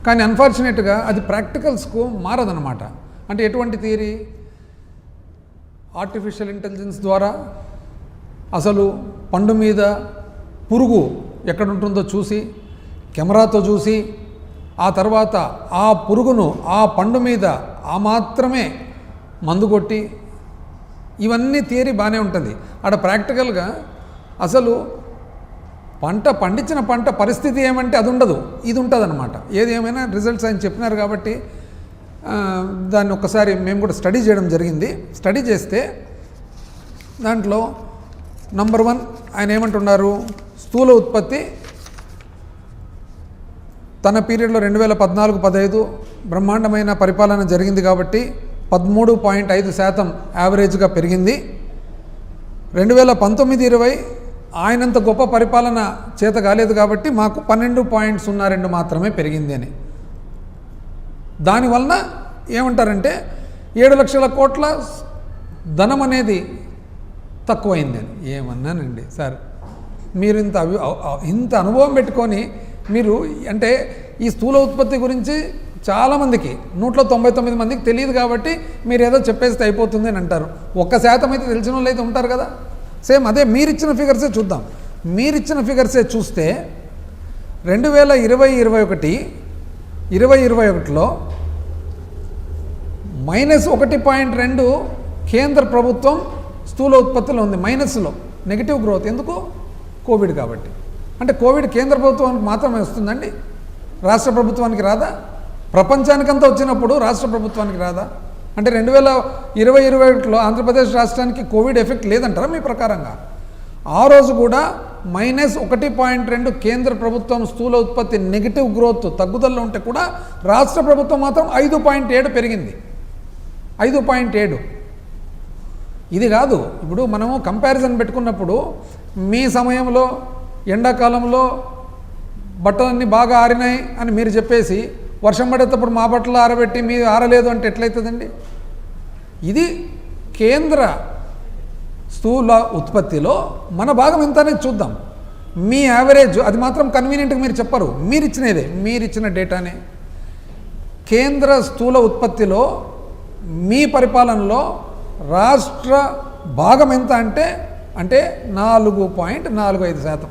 కానీ అన్ఫార్చునేట్గా అది ప్రాక్టికల్స్కు మారదన్నమాట. అంటే ఎటువంటి థియరీ? ఆర్టిఫిషియల్ ఇంటెలిజెన్స్ ద్వారా అసలు పండు మీద పురుగు ఎక్కడుంటుందో చూసి, కెమెరాతో చూసి, ఆ తర్వాత ఆ పురుగును ఆ పండు మీద ఆ మాత్రమే మందు కొట్టి, ఇవన్నీ థియరీ బాగానే ఉంటుంది. అక్కడ ప్రాక్టికల్గా అసలు పండించిన పంట పరిస్థితి ఏమంటే అది ఉండదు, ఇది ఉంటుంది అన్నమాట. ఏది ఏమైనా రిజల్ట్స్ ఆయన చెప్పినారు కాబట్టి దాన్ని ఒక్కసారి మేము కూడా స్టడీ చేయడం జరిగింది. స్టడీ చేస్తే దాంట్లో నంబర్ 1 ఆయన ఏమంటున్నారు, స్థూల ఉత్పత్తి తన పీరియడ్లో 2014-15 బ్రహ్మాండమైన పరిపాలన జరిగింది కాబట్టి 13.5% యావరేజ్గా పెరిగింది. 2019-20 ఆయనంత గొప్ప పరిపాలన చేత కాలేదు కాబట్టి మాకు 12.02 మాత్రమే పెరిగింది అని. దానివలన ఏమంటారంటే 7 లక్షల కోట్ల ధనం అనేది తక్కువైందని. ఏమన్నానండి సార్, మీరు ఇంత అనుభవం పెట్టుకొని మీరు అంటే ఈ స్థూల ఉత్పత్తి గురించి చాలామందికి 199 మందికి తెలియదు కాబట్టి మీరు ఏదో చెప్పేస్తే అయిపోతుంది అని అంటారు. 1% అయితే తెలిసిన వాళ్ళు అయితే ఉంటారు కదా. సేమ్ అదే మీరిచ్చిన ఫిగర్సే చూద్దాం. మీరిచ్చిన ఫిగర్సే చూస్తే 2020-21లో -1.2 కేంద్ర ప్రభుత్వం స్థూల ఉత్పత్తిలో ఉంది, మైనస్లో, నెగిటివ్ గ్రోత్. ఎందుకు? కోవిడ్ కాబట్టి. అంటే కోవిడ్ కేంద్ర ప్రభుత్వానికి మాత్రమే వస్తుందండి, రాష్ట్ర ప్రభుత్వానికి రాదా? ప్రపంచానికంతా వచ్చినప్పుడు రాష్ట్ర ప్రభుత్వానికి రాదా? అంటే 2020-21లో ఆంధ్రప్రదేశ్ రాష్ట్రానికి కోవిడ్ ఎఫెక్ట్ లేదంటారా మీ ప్రకారంగా? ఆ రోజు కూడా -1.2 కేంద్ర ప్రభుత్వం స్థూల ఉత్పత్తి నెగిటివ్ గ్రోత్ తగ్గుదలలో ఉంటే కూడా రాష్ట్ర ప్రభుత్వం మాత్రం 5.7 పెరిగింది. 5.7. ఇది కాదు, ఇప్పుడు మనము కంపారిజన్ పెట్టుకున్నప్పుడు మీ సమయంలో ఎండాకాలంలో బట్టలన్నీ బాగా ఆరినాయి అని మీరు చెప్పేసి వర్షం పడేటప్పుడు మా బట్టలు ఆరబెట్టి మీరు ఆరలేదు అంటే ఎట్లయితుందండి? ఇది కేంద్ర స్థూల ఉత్పత్తిలో మన భాగం ఎంత అనేది చూద్దాం. మీ యావరేజ్ అది మాత్రం కన్వీనియంట్గా మీరు చెప్పరు, మీరిచ్చినదే, మీరిచ్చిన డేటానే. కేంద్ర స్థూల ఉత్పత్తిలో మీ పరిపాలనలో రాష్ట్ర భాగం ఎంత అంటే 4.45%.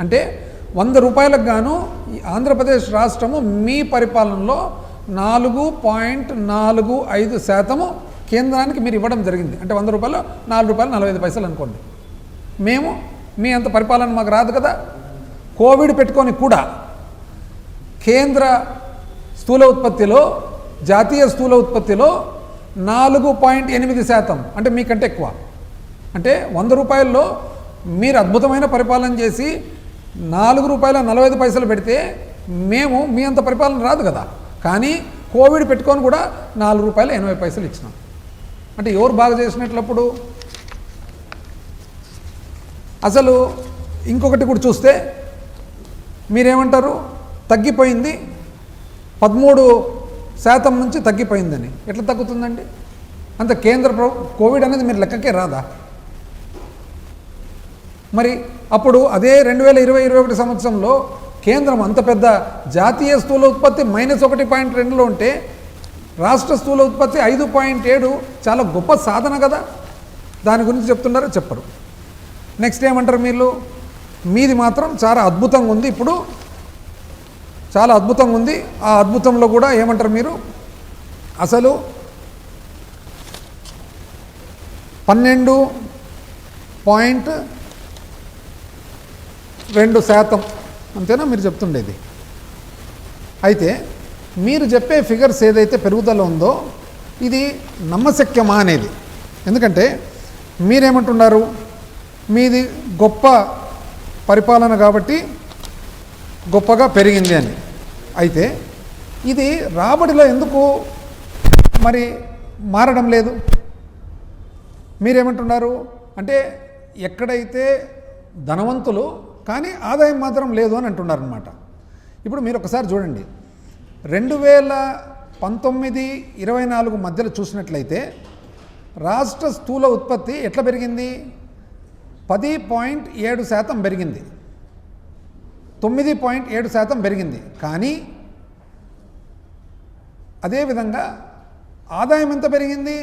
అంటే 100 రూపాయలకు గాను ఆంధ్రప్రదేశ్ రాష్ట్రము మీ పరిపాలనలో 4.45% కేంద్రానికి మీరు ఇవ్వడం జరిగింది. అంటే 100 రూపాయలు ₹4.45 అనుకోండి. మేము మీ అంత పరిపాలన మాకు రాదు కదా. కోవిడ్ పెట్టుకొని కూడా కేంద్ర స్థూల ఉత్పత్తిలో, జాతీయ స్థూల ఉత్పత్తిలో 4.8%, అంటే మీకంటే ఎక్కువ. అంటే 100 రూపాయల్లో మీరు అద్భుతమైన పరిపాలన చేసి ₹4.45 పెడితే మేము మీ అంత పరిపాలన రాదు కదా. కానీ కోవిడ్ పెట్టుకొని కూడా ₹4.80 ఇచ్చినాం. అంటే ఎవరు బాగా చేసినట్లప్పుడు? అసలు ఇంకొకటి కూడా చూస్తే మీరేమంటారు, తగ్గిపోయింది 13% నుంచి తగ్గిపోయిందని. ఎట్లా తగ్గుతుందండి? అంత కేంద్ర కోవిడ్ అనేది మీరు లెక్కకే రాదా? మరి అప్పుడు అదే 2020-21 సంవత్సరంలో కేంద్రం అంత పెద్ద జాతీయ స్థూల ఉత్పత్తి -1.2లో ఉంటే రాష్ట్ర స్థూల ఉత్పత్తి 5.7 చాలా గొప్ప సాధన కదా. దాని గురించి చెప్తున్నారో చెప్పరు. నెక్స్ట్ ఏమంటారు మీరు? మీది మాత్రం చాలా అద్భుతంగా ఉంది, ఇప్పుడు చాలా అద్భుతంగా ఉంది. ఆ అద్భుతంలో కూడా ఏమంటారు మీరు? అసలు 12.2% అంతేనా మీరు చెప్తుండేది? అయితే మీరు చెప్పే ఫిగర్స్ ఏదైతే పెరుగుదల ఉందో ఇది నమ్మశక్యమా అనేది. ఎందుకంటే మీరేమంటున్నారు, మీది గొప్ప పరిపాలన కాబట్టి గొప్పగా పెరిగింది అని. అయితే ఇది రాబడిలో ఎందుకు మరి మారడం లేదు? మీరేమంటున్నారు అంటే ఎక్కడైతే ధనవంతులు కానీ ఆదాయం మాత్రం లేదు అని అంటున్నారు అన్నమాట. ఇప్పుడు మీరు ఒకసారి చూడండి, 2019-24 మధ్యలో చూసినట్లయితే రాష్ట్ర స్థూల ఉత్పత్తి ఎట్లా పెరిగింది? 10.7% పెరిగింది, 9.7% పెరిగింది. కానీ అదేవిధంగా ఆదాయం ఎంత పెరిగింది?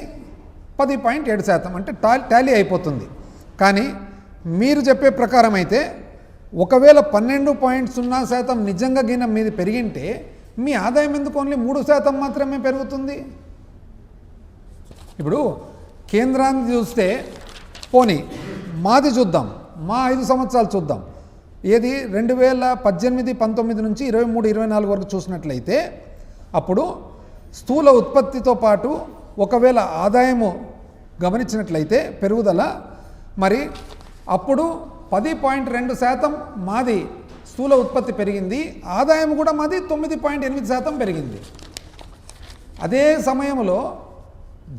10.7%, అంటే టాలీ అయిపోతుంది. కానీ మీరు చెప్పే ప్రకారం అయితే ఒకవేళ 12.0% నిజంగా గిన మీది పెరిగింటే మీ ఆదాయం ఎందుకు ఓన్లీ 3% మాత్రమే పెరుగుతుంది? ఇప్పుడు కేంద్రాన్ని చూస్తే పోనీ మాది చూద్దాం, మా 5 సంవత్సరాలు చూద్దాం. ఏది 2018, 19 నుంచి 23, 24 వరకు చూసినట్లయితే అప్పుడు స్థూల ఉత్పత్తితో పాటు ఒకవేళ ఆదాయము గమనించినట్లయితే పెరుగుదల మరి అప్పుడు 10.2% మాది స్థూల ఉత్పత్తి పెరిగింది, ఆదాయం కూడా మాది 9.8% పెరిగింది. అదే సమయంలో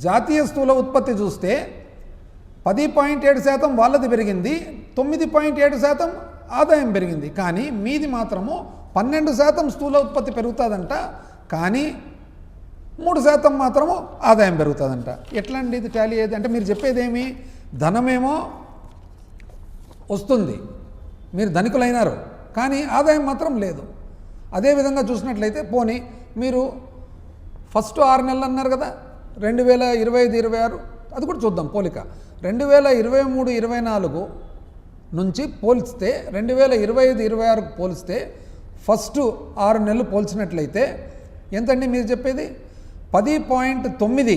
జాతీయ స్థూల ఉత్పత్తి చూస్తే 10.7% వాళ్ళది పెరిగింది, 9.7% ఆదాయం పెరిగింది. కానీ మీది మాత్రము 12% స్థూల ఉత్పత్తి పెరుగుతుందంట, కానీ 3% మాత్రము ఆదాయం పెరుగుతుందంట. ఎట్లా అండి ఇది టాలీ అయ్యేది? అంటే మీరు చెప్పేదేమి, ధనమేమో వస్తుంది, మీరు ధనికులైనారు, కానీ ఆదాయం మాత్రం లేదు. అదేవిధంగా చూసినట్లయితే పోనీ మీరు ఫస్ట్ 6 నెలలు అన్నారు కదా, 2025, 26, అది కూడా చూద్దాం పోలిక. 2023, 24 నుంచి పోల్చితే 2025, 26 పోలిస్తే ఫస్ట్ 6 నెలలు పోల్చినట్లయితే ఎంతండి మీరు చెప్పేది? 10.9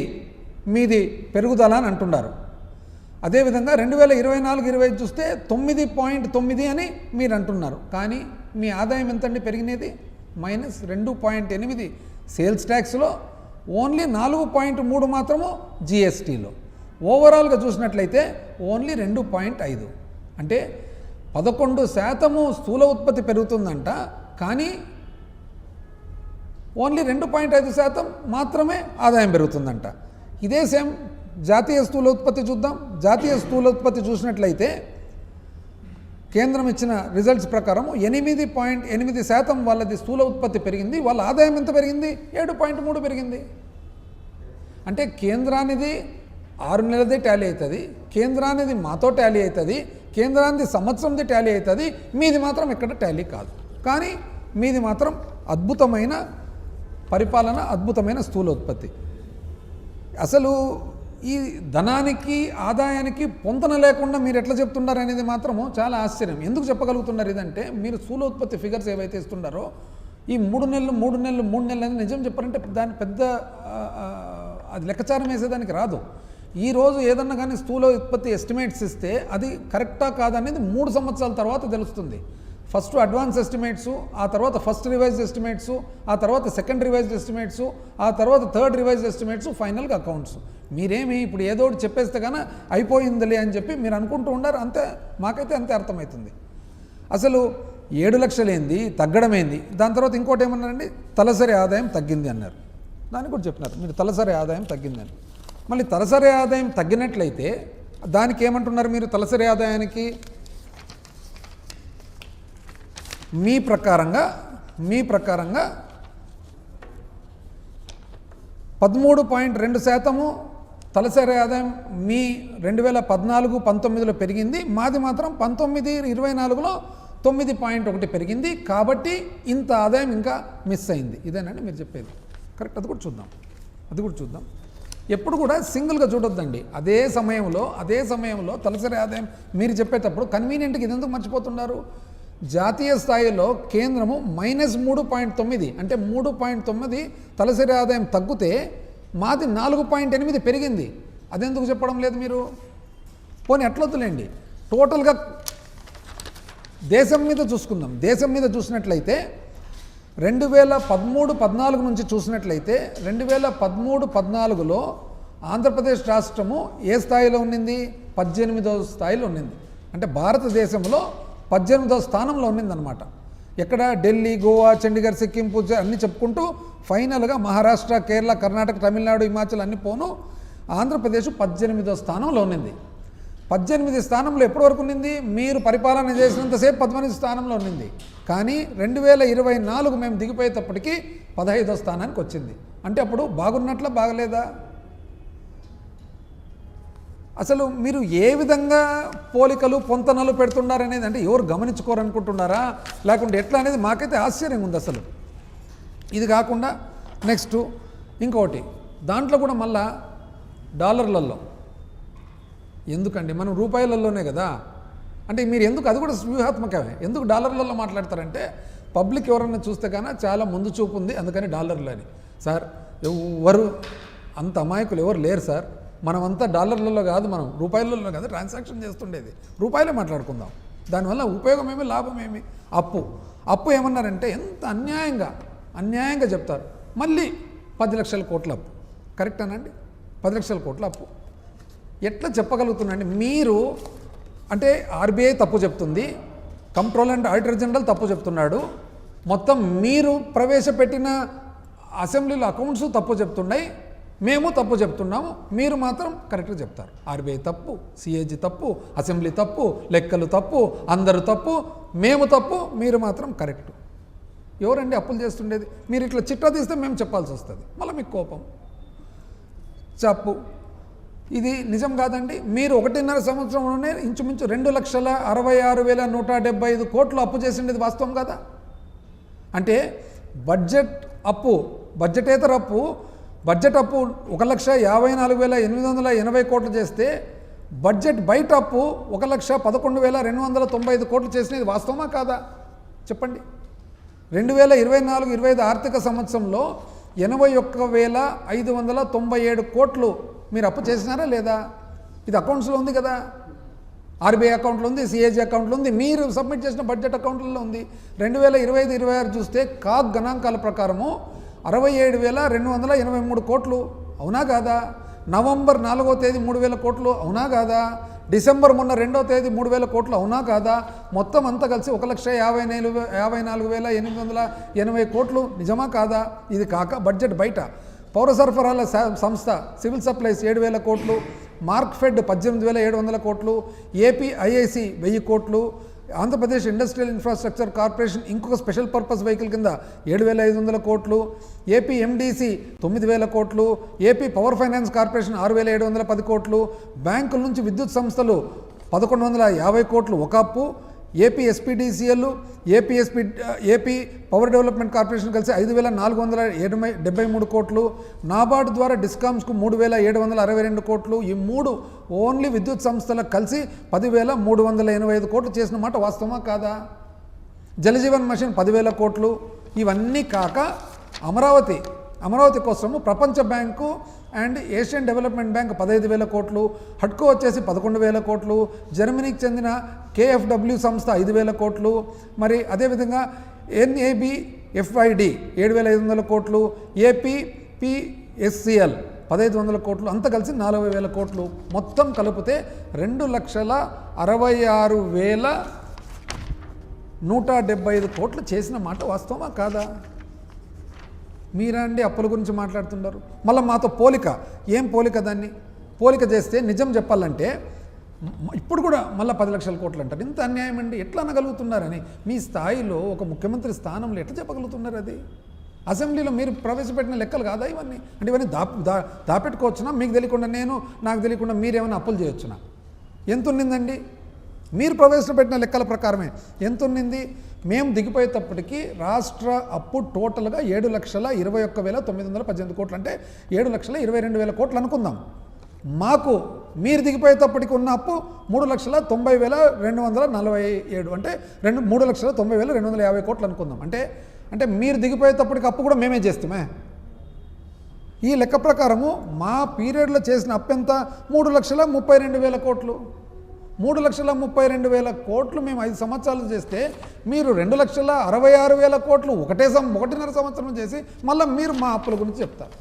మీది పెరుగుదల అని అంటున్నారు. అదేవిధంగా 2024, 25 చూస్తే 9.9 అని మీరు అంటున్నారు. కానీ మీ ఆదాయం ఎంతండి పెరిగినది? -2.8 సేల్స్ ట్యాక్స్లో, ఓన్లీ 4.3 మాత్రము జిఎస్టీలో. ఓవరాల్గా చూసినట్లయితే ఓన్లీ 2.5, అంటే 11% స్థూల ఉత్పత్తి పెరుగుతుందంట, కానీ ఓన్లీ 2.5% మాత్రమే ఆదాయం పెరుగుతుందంట. ఇదే సేమ్ జాతీయ స్థూల ఉత్పత్తి చూద్దాం. జాతీయ స్థూల ఉత్పత్తి చూసినట్లయితే కేంద్రం ఇచ్చిన రిజల్ట్స్ ప్రకారం 8.8% వాళ్ళది స్థూల ఉత్పత్తి పెరిగింది, వాళ్ళ ఆదాయం ఎంత పెరిగింది? 7.3 పెరిగింది. అంటే కేంద్రానిది 6 నెలలదే టాలీ అవుతుంది, కేంద్రానిది మాతో టాలీ అవుతుంది, కేంద్రానిది సంవత్సరంది టాలీ అవుతుంది, మీది మాత్రం ఎక్కడ టాలీ కాదు. కానీ మీది మాత్రం అద్భుతమైన పరిపాలన, అద్భుతమైన స్థూల ఉత్పత్తి. అసలు ఈ ధనానికి ఆదాయానికి పొంతన లేకుండా మీరు ఎట్లా చెప్తున్నారు అనేది మాత్రము చాలా ఆశ్చర్యం. ఎందుకు చెప్పగలుగుతున్నారు ఇదంటే, మీరు స్థూల ఉత్పత్తి ఫిగర్స్ ఏవైతే ఇస్తున్నారో ఈ 3 నెలలు అనేది నిజం చెప్పారంటే దాని పెద్ద అది లెక్కచారం వేసేదానికి రాదు. ఈరోజు ఏదన్నా కానీ స్థూల ఉత్పత్తి ఎస్టిమేట్స్ ఇస్తే అది కరెక్టా కాదనేది 3 సంవత్సరాల తర్వాత తెలుస్తుంది. ఫస్ట్ అడ్వాన్స్ ఎస్టిమేట్స్, ఆ తర్వాత ఫస్ట్ రివైజ్డ్ ఎస్టిమేట్స్, ఆ తర్వాత సెకండ్ రివైజ్డ్ ఎస్టిమేట్స్, ఆ తర్వాత థర్డ్ రివైజ్డ్ ఎస్టిమేట్స్, ఫైనల్గా అకౌంట్స్. మీరేమి ఇప్పుడు ఏదో ఒకటి చెప్పేస్తే కానీ అయిపోయిందిలే అని చెప్పి మీరు అనుకుంటూ ఉన్నారు, అంతే. మాకైతే అంతే అర్థమవుతుంది. అసలు 7 లక్షలు ఏంది, తగ్గడం ఏంది? దాని తర్వాత ఇంకోటి ఏమన్నారండి, తలసరి ఆదాయం తగ్గింది అన్నారు. దాన్ని కూడా చెప్పినారు మీరు, తలసరి ఆదాయం తగ్గిందని. మళ్ళీ తలసరి ఆదాయం తగ్గినట్లయితే దానికి ఏమంటున్నారు మీరు? తలసరి ఆదాయానికి మీ ప్రకారంగా 13.2% తలసరి ఆదాయం మీ 2014, 19లో పెరిగింది, మాది మాత్రం 19, 24లో 9.1 పెరిగింది. కాబట్టి ఇంత ఆదాయం ఇంకా మిస్ అయింది. ఇదేనండి మీరు చెప్పేది కరెక్ట్? అది కూడా చూద్దాం. ఎప్పుడు కూడా సింగిల్గా చూడొద్దండి. అదే సమయంలో తలసరి ఆదాయం మీరు చెప్పేటప్పుడు కన్వీనియంట్గా ఇది ఎందుకు మర్చిపోతున్నారు? జాతీయ స్థాయిలో కేంద్రము -3.9, అంటే 3.9 తలసరి ఆదాయం తగ్గితే మాది 4.8 పెరిగింది. అదెందుకు చెప్పడం లేదు మీరు? పోనీ ఎట్లొద్దులేండి, టోటల్గా దేశం మీద చూసుకుందాం. దేశం మీద చూసినట్లయితే 2013, 14 నుంచి చూసినట్లయితే 2013, 14లో ఆంధ్రప్రదేశ్ రాష్ట్రము ఏ స్థాయిలో ఉన్నింది? 18వ స్థాయిలో ఉన్నింది. అంటే భారతదేశంలో 18వ స్థానంలో ఉన్నిందనమాట. ఎక్కడ? ఢిల్లీ, గోవా, చండీగఢ్, సిక్కిం, పూజ అన్నీ చెప్పుకుంటూ ఫైనల్గా మహారాష్ట్ర, కేరళ, కర్ణాటక, తమిళనాడు, హిమాచల్ అన్ని పోను ఆంధ్రప్రదేశ్ 18వ స్థానంలో ఉన్నింది. 18 స్థానంలో ఎప్పటి వరకు ఉన్నింది? మీరు పరిపాలన చేసినంతసేపు 18 స్థానంలో ఉన్నింది. కానీ 2024 మేము దిగిపోయేటప్పటికీ 15వ స్థానానికి వచ్చింది. అంటే అప్పుడు బాగున్నట్లా, బాగలేదా? అసలు మీరు ఏ విధంగా పోలికలు, పొంతనలు పెడుతున్నారనేది అంటే ఎవరు గమనించుకోరనుకుంటున్నారా, లేకుంటే ఎట్లా అనేది మాకైతే ఆశ్చర్యంగా ఉంది అసలు. ఇది కాకుండా నెక్స్ట్ ఇంకోటి దాంట్లో కూడా మళ్ళా డాలర్లలో ఎందుకండి, మనం రూపాయలలోనే కదా. అంటే మీరు ఎందుకు, అది కూడా వ్యూహాత్మకమే, ఎందుకు డాలర్లలో మాట్లాడతారంటే పబ్లిక్ ఎవరన్నా చూస్తే కానీ చాలా ముందు చూపు ఉంది, అందుకని డాలర్లు అని. సార్ ఎవరు అంత అమాయకులు ఎవరు లేరు సార్. మనమంతా డాలర్లలో కాదు, మనం రూపాయలలో కాదు ట్రాన్సాక్షన్ చేస్తుండేది, రూపాయలే మాట్లాడుకుందాం. దానివల్ల ఉపయోగం ఏమి, లాభం ఏమి? అప్పు ఏమన్నారంటే ఎంత అన్యాయంగా చెప్తారు. మళ్ళీ 10 లక్షల కోట్ల అప్పు, కరెక్టేనండి? 10 లక్షల కోట్ల అప్పు ఎట్లా చెప్పగలుగుతున్నాండి మీరు? అంటే ఆర్బీఐ తప్పు చెప్తుంది, కంట్రోలర్ అండ్ ఆడిటర్ జనరల్ తప్పు చెప్తున్నాడు, మొత్తం మీరు ప్రవేశపెట్టిన అసెంబ్లీలో అకౌంట్స్ తప్పు చెప్తున్నాయి, మేము తప్పు చెప్తున్నాము, మీరు మాత్రం కరెక్ట్గా చెప్తారు. ఆర్బీఐ తప్పు, సిఏజీ తప్పు, అసెంబ్లీ తప్పు, లెక్కలు తప్పు, అందరూ తప్పు, మేము తప్పు, మీరు మాత్రం కరెక్ట్. ఎవరండి అప్పులు చేస్తుండేది? మీరు ఇట్లా చిట్టా తీస్తే మేము చెప్పాల్సి వస్తుంది, మళ్ళీ మీకు కోపం. చెప్పు, ఇది నిజం కాదండి. మీరు 1.5 సంవత్సరంలోనే ఇంచుమించు 2,66,175 కోట్లు అప్పు చేసిండేది వాస్తవం కదా. అంటే బడ్జెట్ అప్పు 1,54,880 కోట్లు చేస్తే బడ్జెట్ బయట అప్పు 1,11,295 కోట్లు చేసినది వాస్తవమా కాదా చెప్పండి. 2024-25 ఆర్థిక సంవత్సరంలో 81,597 కోట్లు మీరు అప్పు చేసినారా లేదా? ఇది అకౌంట్స్లో ఉంది కదా, ఆర్బీఐ అకౌంట్లో ఉంది, సిఏజీ అకౌంట్లో ఉంది, మీరు సబ్మిట్ చేసిన బడ్జెట్ అకౌంట్లలో ఉంది. 2025-26 చూస్తే కాగ్ గణాంకాల ప్రకారము 67,283 కోట్లు, అవునా కాదా? నవంబర్ 4వ తేదీ 3,000 కోట్లు, అవునా కాదా? డిసెంబర్ మొన్న 2వ తేదీ 3,000 కోట్లు, అవునా కాదా? మొత్తం అంతా కలిసి 1,54,880 కోట్లు, నిజమా కాదా? ఇది కాక బడ్జెట్ బయట పౌర సరఫరాల సంస్థ సివిల్ సప్లైస్ 7,000 కోట్లు, మార్క్ఫెడ్ 18,700 కోట్లు, ఏపీ ఐఐసి 1000 కోట్లు, ఆంధ్రప్రదేశ్ ఇండస్ట్రియల్ ఇన్ఫ్రాస్ట్రక్చర్ కార్పొరేషన్ ఇంకొక స్పెషల్ పర్పస్ వెహికల్ కింద 7,500 కోట్లు, ఏపీ ఎండిసి 9,000 కోట్లు, ఏపీ పవర్ ఫైనాన్స్ కార్పొరేషన్ 6,710 కోట్లు, బ్యాంకుల నుంచి విద్యుత్ సంస్థలు 1,150 కోట్లు ఒక అప్పు, AP SPDCL, AP power development corporation కలిసి 5,473 కోట్లు, నాబార్డు ద్వారా డిస్కామ్స్కు 3,762 కోట్లు, ఈ 3 ఓన్లీ విద్యుత్ సంస్థలకు కలిసి 10,385 కోట్లు చేసిన మాట వాస్తవమా కాదా? జలజీవన్ మిషన్ 10,000 కోట్లు. ఇవన్నీ కాక అమరావతి కోసము ప్రపంచ bank and Asian development bank 15,000 కోట్లు, హడ్కో వచ్చేసి 11,000 కోట్లు, జర్మనీకి చెందిన కేఎఫ్డబ్ల్యూ సంస్థ 5,000 కోట్లు, మరి అదేవిధంగా NABFID 7,500 కోట్లు, APPSCL 1,500 కోట్లు, అంతా కలిసి 40,000 కోట్లు, మొత్తం కలిపితే 2,66,175 కోట్లు చేసిన మాట వాస్తవమా కాదా? మీరా అండి అప్పుల గురించి మాట్లాడుతున్నారు. మళ్ళీ మాతో ఏం పోలిక? దాన్ని పోలిక చేస్తే నిజం చెప్పాలంటే ఇప్పుడు కూడా మళ్ళీ 10 లక్షల కోట్లు అంటారు. ఇంత అన్యాయం అండి, ఎట్లా అనగలుగుతున్నారని? మీ స్థాయిలో ఒక ముఖ్యమంత్రి స్థానంలో ఎట్లా చెప్పగలుగుతున్నారు? అది అసెంబ్లీలో మీరు ప్రవేశపెట్టిన లెక్కలు కాదా ఇవన్నీ? అంటే ఇవన్నీ దాపెట్టుకోవచ్చునా? మీకు తెలియకుండా నాకు తెలియకుండా మీరేమైనా అప్పులు చేయొచ్చునా? ఎంత ఉన్నిందండి? మీరు ప్రవేశపెట్టిన లెక్కల ప్రకారమే ఎంత ఉన్నింది? మేము దిగిపోయేటప్పటికి రాష్ట్ర అప్పు టోటల్గా 7,21,918 కోట్లు, అంటే 7,22,000 కోట్లు అనుకుందాం. మాకు మీరు దిగిపోయేటప్పటికి ఉన్న అప్పు 3,90,247, అంటే 3,90,250 కోట్లు అనుకుందాం. అంటే మీరు దిగిపోయేటప్పటికి అప్పు కూడా మేమే చేస్తామే. ఈ లెక్క ప్రకారము మా పీరియడ్లో చేసిన అప్పు ఎంత? 3,32,000 కోట్లు. 3,32,000 కోట్లు మేము 5 సంవత్సరాలు చేస్తే మీరు 2,66,000 కోట్లు 1.5 సంవత్సరం చేసి మళ్ళీ మీరు మా అప్పుల గురించి చెప్తారు.